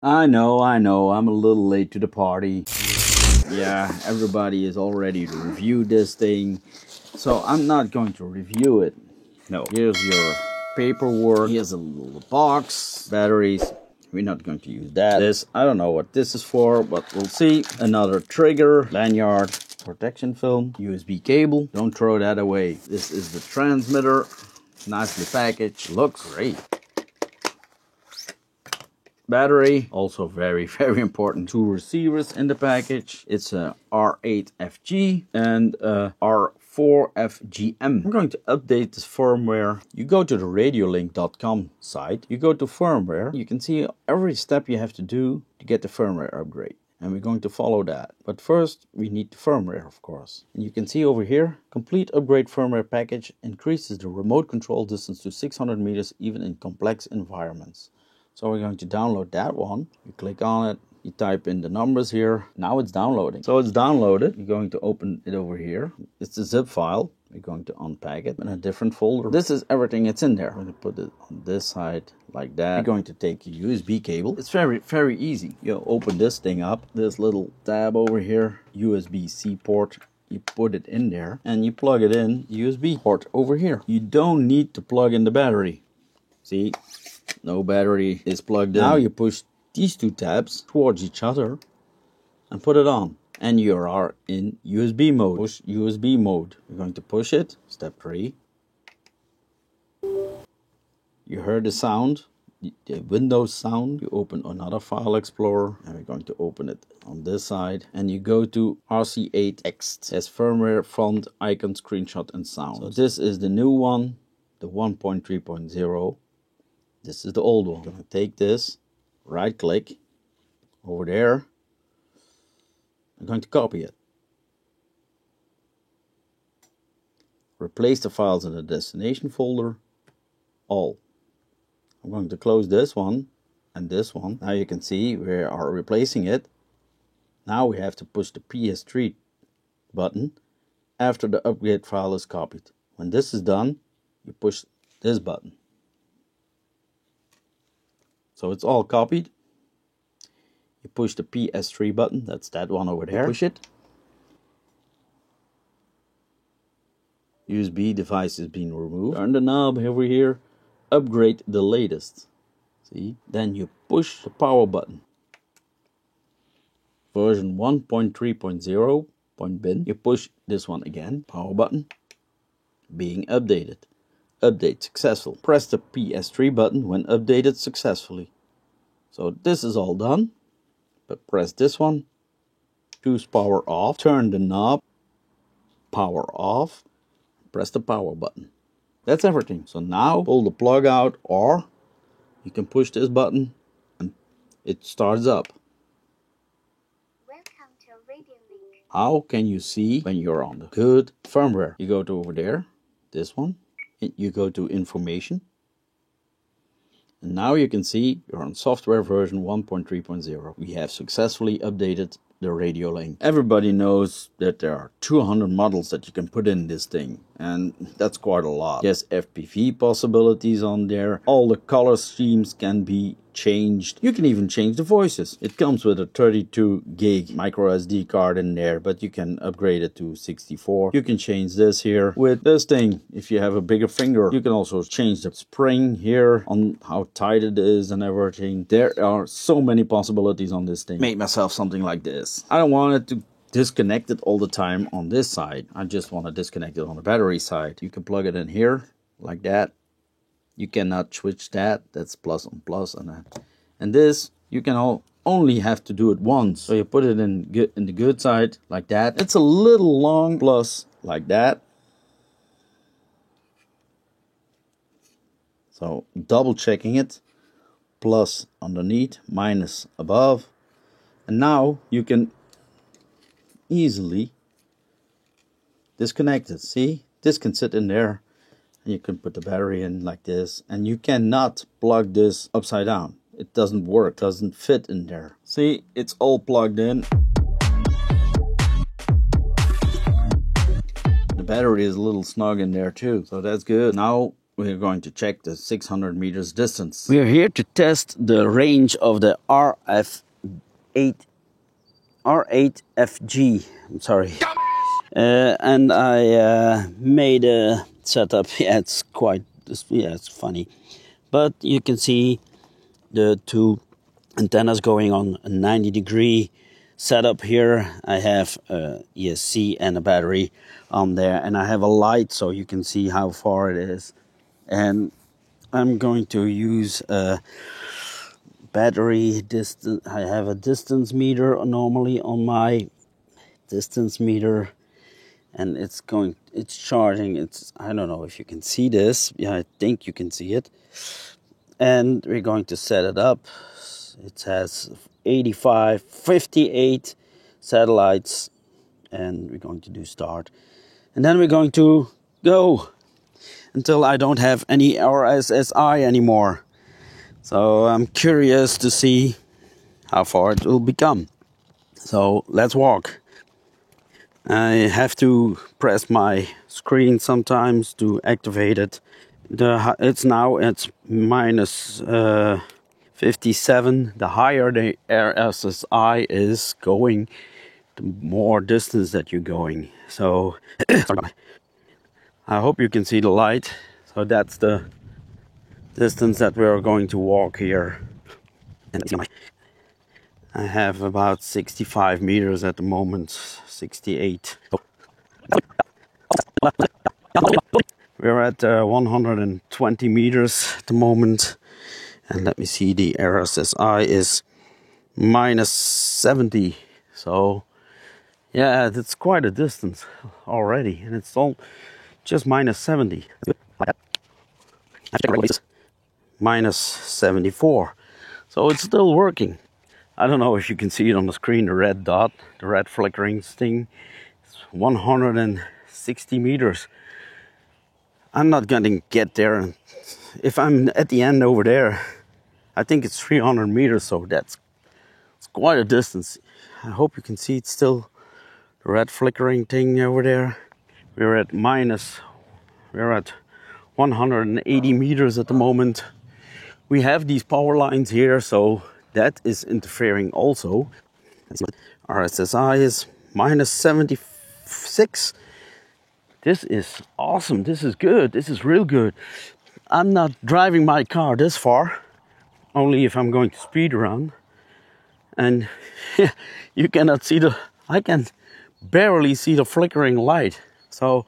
I know, I'm a little late to the party. Yeah, everybody is all ready to review this thing. So I'm not going to review it. No, here's your paperwork. Here's a little box. Batteries. We're not going to use that. This, I don't know what this is for, but we'll see. Another trigger, lanyard, protection film, USB cable. Don't throw that away. This is the transmitter. Nicely packaged. Looks great. Battery, also very important. Two receivers in the package. It's a R8FG and a R4FGM. I'm going to update this firmware. You go to the radiolink.com site, you go to firmware, you can see every step you have to do to get the firmware upgrade. And we're going to follow that. But first, we need the firmware, of course. And you can see over here, complete upgrade firmware package increases the remote control distance to 600 meters even in complex environments. So we're going to download that one. You click on it, you type in the numbers here. Now it's downloading. So it's downloaded. You're going to open it over here. It's a zip file. We're going to unpack it in a different folder. This is everything that's in there. I'm going to put it on this side like that. You're going to take your USB cable. It's very easy. You open this thing up. This little tab over here, USB-C port. You put it in there and you plug it in USB port over here. You don't need to plug in the battery. See? No battery is plugged in. Now you push these two tabs towards each other and put it on. And you are in USB mode. Push USB mode. You're going to push it. Step 3. You heard the sound, the Windows sound. You open another file explorer and we're going to open it on this side. And you go to RC8X as firmware, font, icon, screenshot and sound. So this is the new one, the 1.3.0. This is the old one. I'm going to take this, right click over there. I'm going to copy it. Replace the files in the destination folder, all. I'm going to close this one and this one. Now you can see we are replacing it. Now we have to push the PS3 button after the upgrade file is copied. When this is done, you push this button. So it's all copied. You push the PS3 button, that's that one over there. Push it. USB device is being removed. Turn the knob over here. Upgrade the latest. See? Then you push the power button. Version 1.3.0. bin. You push this one again. Power button. Being updated. Update successful. Press the PS3 button when updated successfully. So this is all done. But press this one. Choose power off. Turn the knob. Power off. Press the power button. That's everything. So now pull the plug out, or you can push this button and it starts up. Welcome to Radiolink. How can you see when you're on the good firmware? You go to over there, this one. You go to information. And now you can see you're on software version 1.3.0. We have successfully updated the Radiolink. Everybody knows that there are 200 models that you can put in this thing, and that's quite a lot. There's FPV possibilities on there. All the color schemes can be changed. You can even change the voices. It comes with a 32 gig micro SD card in there, but you can upgrade it to 64. You can change this here with this thing. If you have a bigger finger, you can also change the spring here on how tight it is and everything. There are so many possibilities on this thing. Make myself something like this. I don't want it to disconnect it all the time on this side. I just want to disconnect it on the battery side. You can plug it in here like that. You cannot switch that. That's plus on plus and that. And this, you can only have to do it once. So you put it in the good side like that. It's a little long, plus like that. So double checking it. Plus underneath, minus above. And now you can easily disconnect it. See? This can sit in there. And you can put the battery in like this, and you cannot plug this upside down. It doesn't work, doesn't fit in there. See, it's all plugged in. The battery is a little snug in there too, so that's good. Now we're going to check the 600 meters distance. We're here to test the range of the R8FG. I'm sorry. And I made a setup. Yeah, it's funny. But you can see the two antennas going on a 90-degree setup here. I have a ESC and a battery on there, and I have a light so you can see how far it is. And I'm going to use a battery distance. I have a distance meter normally on my distance meter, and it's charging. I don't know if you can see this. Yeah, I think you can see it. And we're going to set it up. It has 58 satellites, and we're going to do start. And then we're going to go until I don't have any RSSI anymore. So I'm curious to see how far it will become. So let's walk. I have to press my screen sometimes to activate it. It's now at minus 57. The higher the RSSI is going, the more distance that you're going. So I hope you can see the light. So that's the distance that we're going to walk here. And I have about 65 meters at the moment, 68. We're at 120 meters at the moment. And let me see, the RSSI is minus 70. So yeah, that's quite a distance already. And it's all just minus 70. Minus 74. So it's still working. I don't know if you can see it on the screen, the red dot, the red flickering thing. It's 160 meters. I'm not gonna get there. If I'm at the end over there, I think it's 300 meters, so it's quite a distance. I hope you can see it's still the red flickering thing over there. We're at 180 meters at the moment. We have these power lines here, so that is interfering also. RSSI is minus 76. This is awesome. This is good. This is real good. I'm not driving my car this far, only if I'm going to speed around. And you cannot see I can barely see the flickering light. So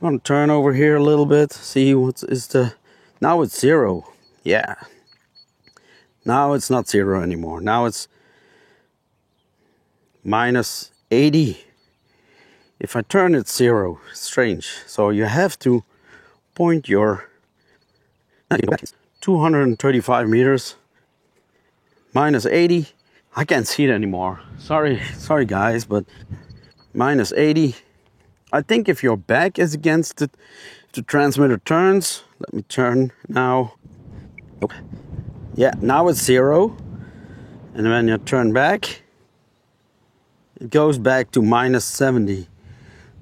I'm going to turn over here a little bit, see now it's 0. Yeah. Now it's not 0 anymore. Now it's minus 80. If I turn it 0, it's strange. So you have to point your 235 meters, minus 80. I can't see it anymore. Sorry guys, but minus 80. I think if your back is against it, the transmitter turns. Let me turn now. Yeah, now it's 0. And when you turn back, it goes back to minus 70.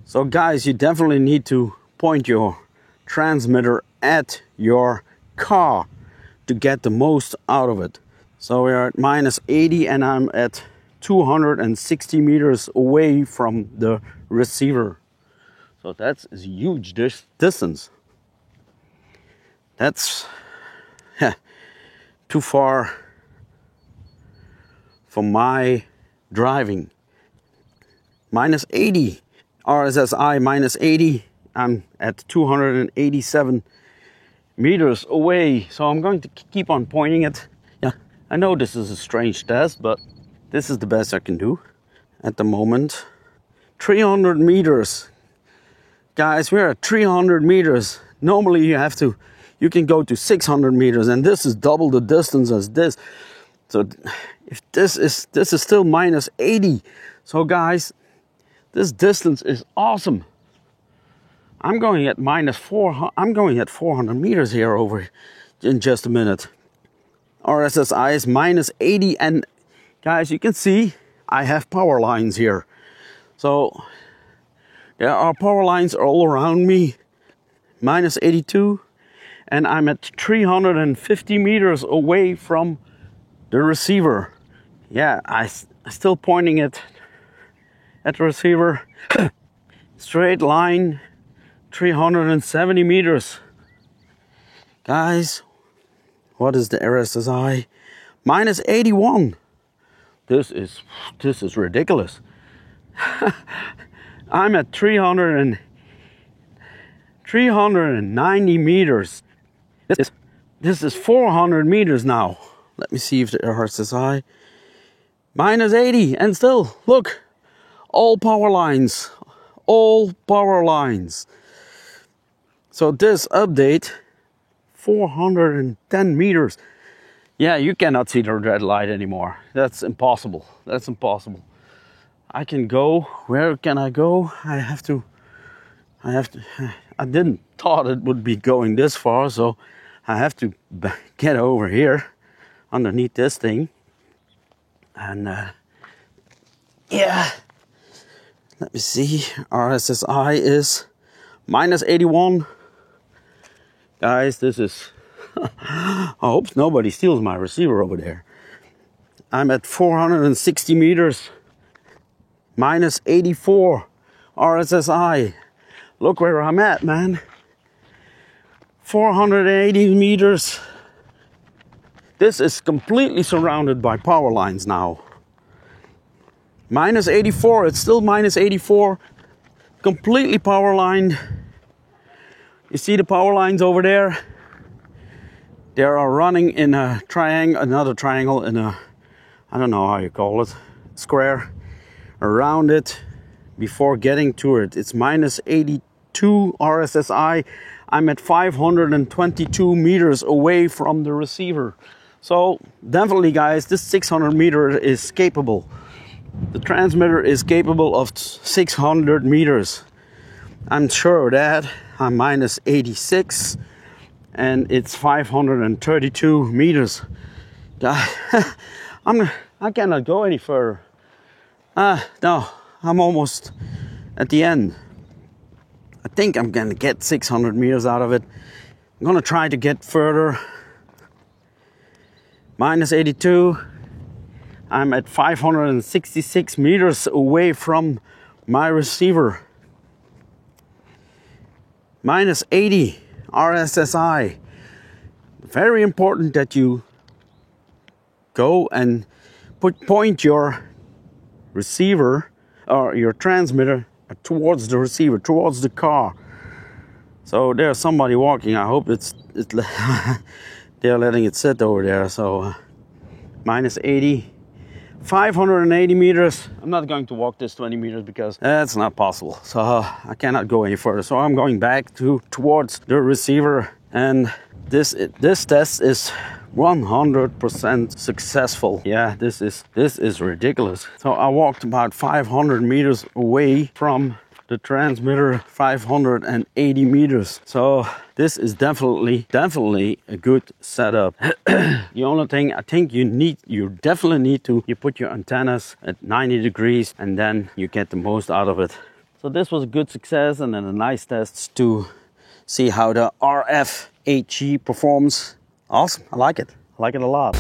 So guys, you definitely need to point your transmitter at your car to get the most out of it. So we are at minus 80 and I'm at 260 meters away from the receiver. So that's a huge distance. That's too far for my driving. Minus 80. RSSI minus 80. I'm at 287 meters away. So I'm going to keep on pointing it. Yeah, I know this is a strange test, but this is the best I can do at the moment. 300 meters. Guys, we're at 300 meters. Normally you can go to 600 meters, and this is double the distance as this. So if this is still minus 80. So guys, this distance is awesome. I'm going at minus 4. I'm going at 400 meters here over in just a minute. RSSI is minus 80, and guys, you can see I have power lines here. So there are power lines all around me. Minus 82. and I'm at 350 meters away from the receiver. Yeah, I still pointing it at the receiver. Straight line, 370 meters. Guys, what is the RSSI? Minus 81. This is ridiculous. I'm at 390 meters. This is 400 meters now. Let me see if the RSSI. Minus 80, and still, look, all power lines. All power lines. So this update, 410 meters. Yeah, you cannot see the red light anymore. That's impossible. That's impossible. I can go. Where can I go? I didn't thought it would be going this far, so I have to get over here underneath this thing. And yeah, let me see. RSSI is minus 81. Guys, this is I hope nobody steals my receiver over there. I'm at 460 meters. Minus 84 RSSI. Look where I'm at, man. 480 meters. This is completely surrounded by power lines now. Minus 84, it's still minus 84. Completely power lined. You see the power lines over there? They are running in a triangle, another triangle in a, I don't know how you call it, square around it before getting to it. It's minus 82 RSSI. I'm at 522 meters away from the receiver. So definitely, guys, this 600 meter is capable. The transmitter is capable of 600 meters. I'm sure of that. I'm minus 86 and it's 532 meters. I cannot go any further. No, I'm almost at the end. I think I'm gonna get 600 meters out of it. I'm gonna try to get further. Minus 82. I'm at 566 meters away from my receiver. Minus 80 RSSI. Very important that you go and point your receiver or your transmitter towards the receiver, towards the car. So there's somebody walking. I hope it's they're letting it sit over there. So minus 80. 580 meters. I'm not going to walk this 20 meters because that's not possible. So I cannot go any further. So I'm going back towards the receiver, and this test is 100% successful. Yeah, this is ridiculous. So I walked about 500 meters away from the transmitter, 580 meters. So this is definitely a good setup. The only thing I think you definitely need to, you put your antennas at 90 degrees and then you get the most out of it. So this was a good success and then a nice test to see how the RF8G performs. Awesome, I like it a lot.